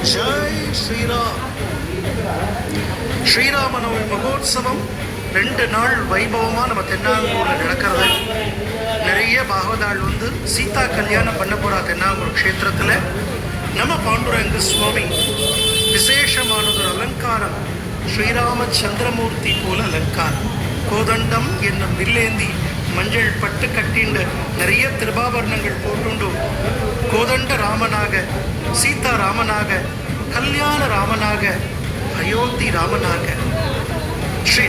ஜெய் ஸ்ரீராம். ஸ்ரீராமநவமி மகோத்சவம் 2 நாள் வைபவமாக நம்ம தென்னாங்கூரில் நடக்கிறது. நிறைய பாகவதாள் வந்து சீதா கல்யாணம் பண்ண போகிறா தென்னாங்கூர் க்ஷேத்திரத்தில். நம்ம பாண்டுரங்க சுவாமி விசேஷமானதொரு அலங்காரம், ஸ்ரீராம சந்திரமூர்த்தி போல அலங்காரம். கோதண்டம் என்னும் வில்லேந்தி மஞ்சள் பட்டு கட்டிண்டு நிறைய திருபாபரணங்கள் போட்டுண்டு கோதண்ட ராமனாக, சீதா ராமனாக, கல்யாண ராமனாக, அயோத்தி ராமனாக, ஸ்ரீ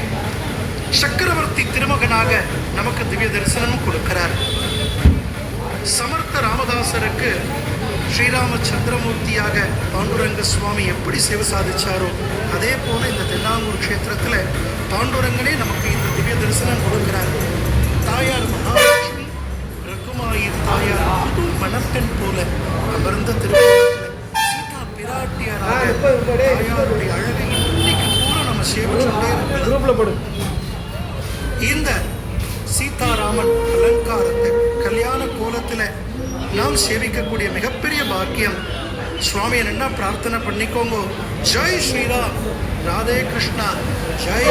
சக்கரவர்த்தி திருமகனாக நமக்கு திவ்ய தரிசனம் கொடுக்கிறார். சமர்த்த ராமதாசருக்கு ஸ்ரீராம சந்திரமூர்த்தியாக பாண்டுரங்க சுவாமி எப்படி சேவை சாதிச்சாரோ அதே போல இந்த தென்னாங்கூர் க்ஷேத்திரத்தில் பாண்டுரங்கனே நமக்கு இந்த திவ்ய தரிசனம் கொடுக்கிறார். தாயார் மகாலட்சுமி ரகுமாயிர் தாயார் புது மணப்பெண் போல அமர்ந்த திருமணத்தில் சீதா பிராட்டியராக தாயாருடைய அழகை இன்னைக்கு பூரா நம்ம சேவிச்சுட்டே இருக்கிறோம். இந்த சீதாராமன் அலங்காரத்தை கல்யாண கோலத்தில் நாம் சேவிக்கக்கூடிய மிகப்பெரிய பாக்கியம். சுவாமி என்ன பிரார்த்தனை பண்ணிக்கோங்க. ஜெய் ஸ்ரீராம், ராதே கிருஷ்ணா, ஜெய்.